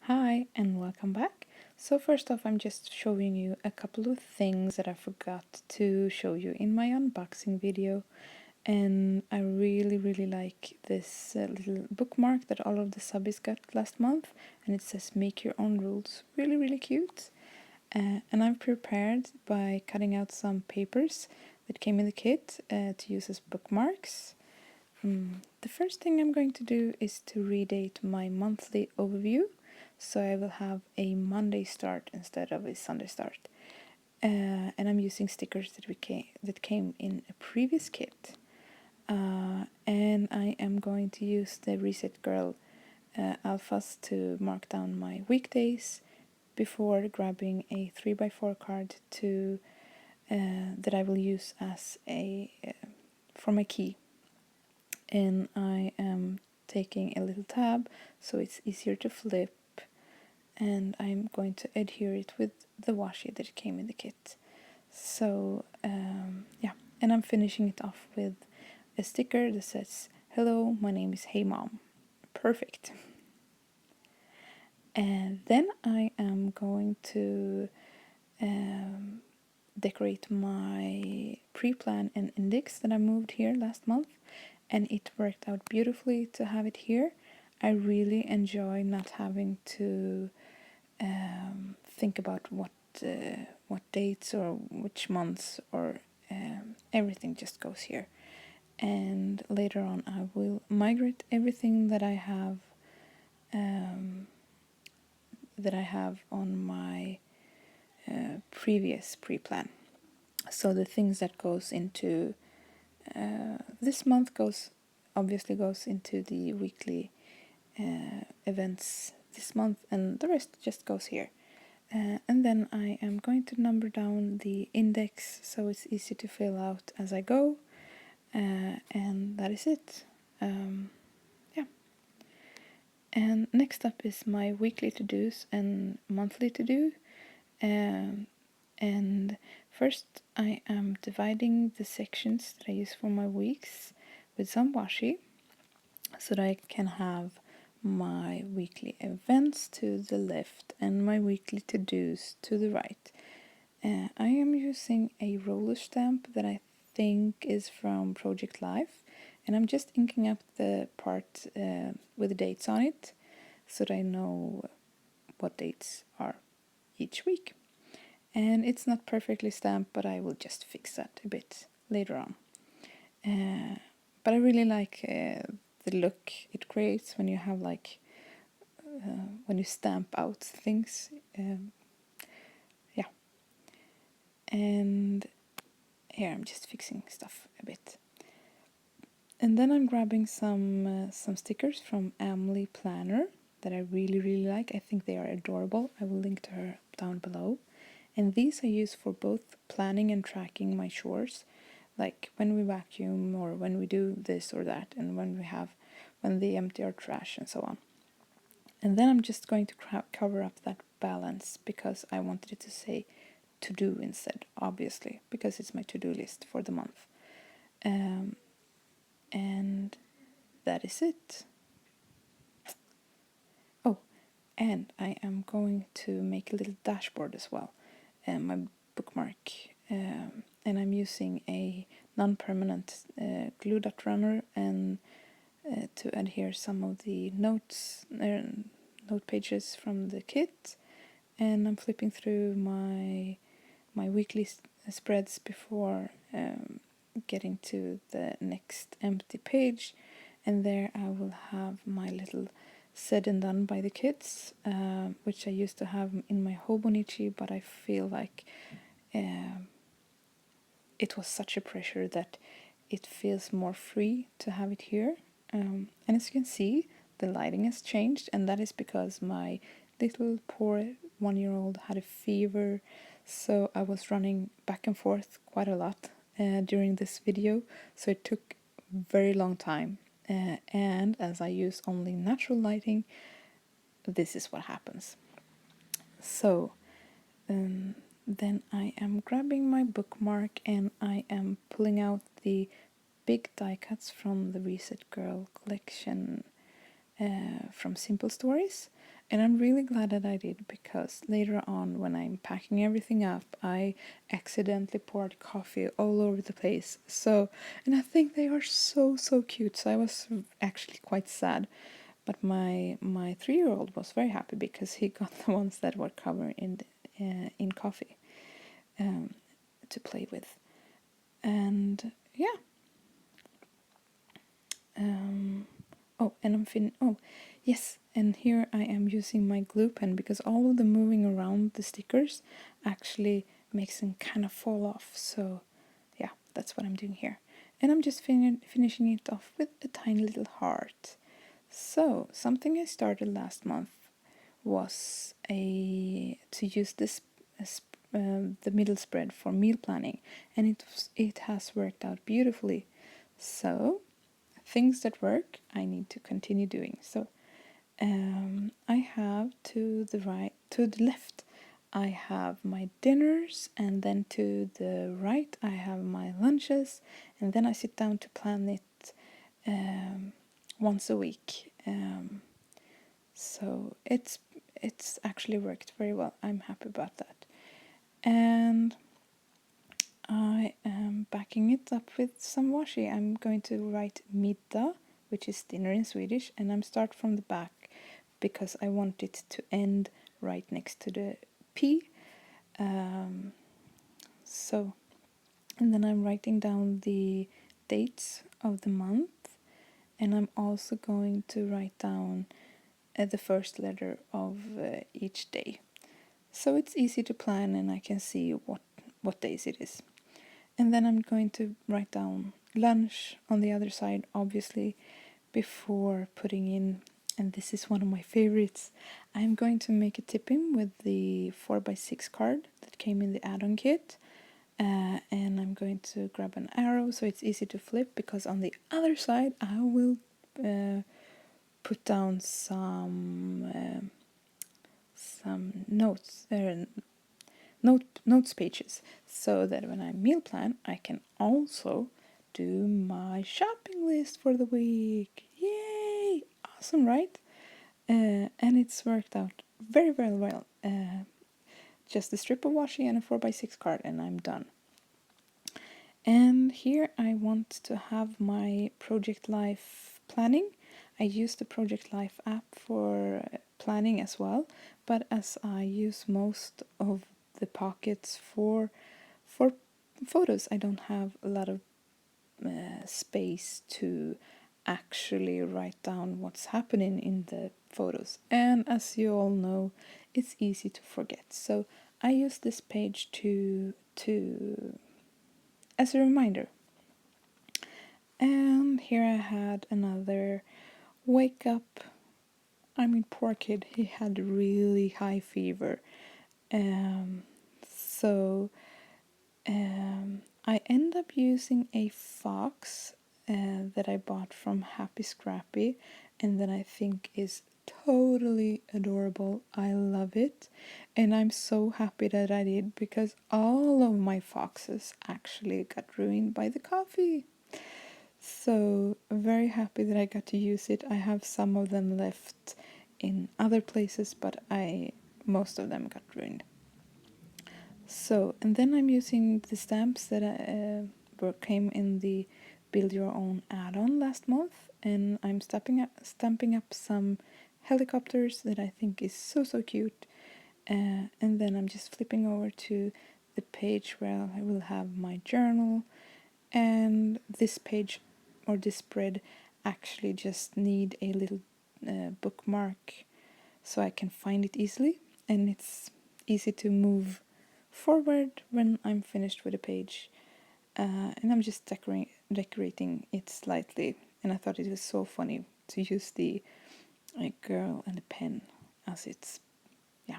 Hi and welcome back. So first off, I'm just showing you a couple of things that I forgot to show you in my unboxing video, and I really like this little bookmark that all of the subbies got last month, and it says make your own rules. Really cute. And I've prepared by cutting out some papers that came in the kit to use as bookmarks. The first thing I'm going to do is to redate my monthly overview, so I will have a Monday start instead of a Sunday start. And I'm using stickers that came in a previous kit. And I am going to use the Reset Girl alphas to mark down my weekdays before grabbing a 3x4 card to that I will use as a for my key. And I am taking a little tab so it's easier to flip, and I'm going to adhere it with the washi that came in the kit. So yeah, and I'm finishing it off with a sticker that says hello, my name is Hey Mom. Perfect. And then I am going to decorate my pre-plan and index that I moved here last month, and it worked out beautifully to have it here. I really enjoy not having to think about what dates or which months or everything just goes here. And later on I will migrate everything that I have on my previous pre-plan. So the things that goes into this month obviously goes into the weekly events this month, and the rest just goes here. And then I am going to number down the index so it's easy to fill out as I go, and that is it. Yeah. And next up is my weekly to-dos and monthly to-do. And first I am dividing the sections that I use for my weeks with some washi so that I can have my weekly events to the left and my weekly to-dos to the right. I am using a roller stamp that I think is from Project Life, and I'm just inking up the part with the dates on it so that I know what dates are each week. And it's not perfectly stamped, but I will just fix that a bit later on. But I really like the look it creates when you have when you stamp out things. Yeah. And here I'm just fixing stuff a bit. And then I'm grabbing some stickers from Amelie Planner that I really like. I think they are adorable. I will link to her down below. And these I use for both planning and tracking my chores, like when we vacuum or when we do this or that, and when they empty our trash and so on. And then I'm just going to cover up that balance because I wanted it to say to do instead, obviously, because it's my to-do list for the month. And that is it. Oh, and I am going to make a little dashboard as well, my bookmark, and I'm using a non-permanent glue dot runner and to adhere some of the note pages from the kit, and I'm flipping through my weekly spreads before getting to the next empty page, and there I will have my little said and done by the kids, which I used to have in my Hobonichi, but I feel like it was such a pressure that it feels more free to have it here. And as you can see, the lighting has changed, and that is because my little poor 1-year-old had a fever, so I was running back and forth quite a lot during this video, so it took very long time. And as I use only natural lighting, this is what happens. So then I am grabbing my bookmark and I am pulling out the big die cuts from the Reset Girl collection from Simple Stories. And I'm really glad that I did, because later on when I'm packing everything up, I accidentally poured coffee all over the place. So, and I think they are so, so cute. So I was actually quite sad. But my 3-year-old was very happy because he got the ones that were covered in coffee to play with. And yeah. Oh, and oh, yes, and here I am using my glue pen, because all of the moving around the stickers actually makes them kind of fall off. So yeah, that's what I'm doing here. And I'm just finishing it off with a tiny little heart. So something I started last month was to use this the middle spread for meal planning, and it has worked out beautifully. So things that work, I need to continue doing. So I have to the left, I have my dinners, and then to the right, I have my lunches, and then I sit down to plan it once a week. So it's actually worked very well. I'm happy about that. And I am backing it up with some washi. I'm going to write middag, which is dinner in Swedish, and I'm start from the back because I want it to end right next to the P. So, and then I'm writing down the dates of the month, and I'm also going to write down the first letter of each day. So it's easy to plan, and I can see what days it is. And then I'm going to write down lunch on the other side, obviously, before putting in, and this is one of my favorites, I'm going to make a tipping with the 4x6 card that came in the add-on kit. And I'm going to grab an arrow so it's easy to flip, because on the other side I will put down some notes, notes pages, so that when I meal plan, I can also do my shopping list for the week. Yay! Awesome, right? And it's worked out very, very well. Just a strip of washi and a 4x6 card, and I'm done. And here I want to have my Project Life planning. I use the Project Life app for planning as well, but as I use most of the pockets for photos, I don't have a lot of space to actually write down what's happening in the photos. And as you all know, it's easy to forget. So I use this page to as a reminder. And here I had another wake up. I mean, poor kid, he had really high fever. So I end up using a fox that I bought from Happie Scrappie, and that I think is totally adorable. I love it, and I'm so happy that I did, because all of my foxes actually got ruined by the coffee. So very happy that I got to use it. I have some of them left in other places, but most of them got ruined. So, and then I'm using the stamps that came in the Build Your Own add-on last month, and I'm stamping up some helicopters that I think is so, so cute. And then I'm just flipping over to the page where I will have my journal, and this page or this spread actually just need a little bookmark so I can find it easily, and it's easy to move forward when I'm finished with a page. And I'm just decorating it slightly, and I thought it was so funny to use the girl and the pen as it's, yeah.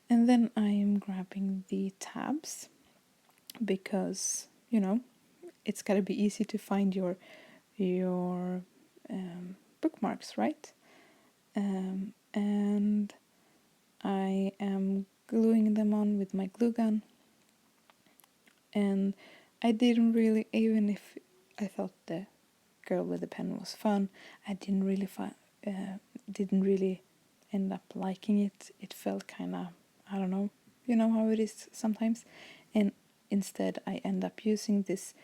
And then I'm grabbing the tabs, because it's got to be easy to find your bookmarks, right? And I am gluing them on with my glue gun, and I didn't really, even if I thought the girl with the pen was fun, I didn't really end up liking it. It felt kind of, I don't know, you know how it is sometimes. And instead I end up using this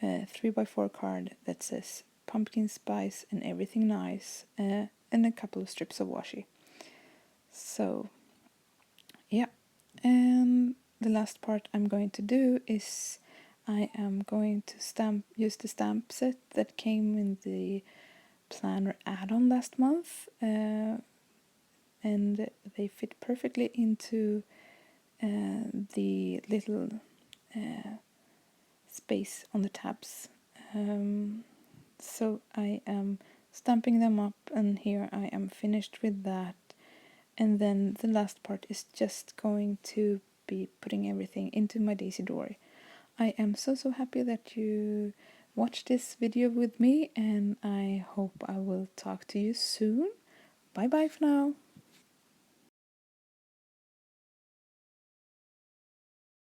3x4 card that says pumpkin spice and everything nice, and a couple of strips of washi. So yeah, and the last part I'm going to do is I am going to use the stamp set that came in the planner add-on last month, and they fit perfectly into the little space on the tabs. So I am stamping them up, and here I am finished with that. And then the last part is just going to be putting everything into my Daisydori. I am so happy that you watched this video with me, and I hope I will talk to you soon. Bye bye for now.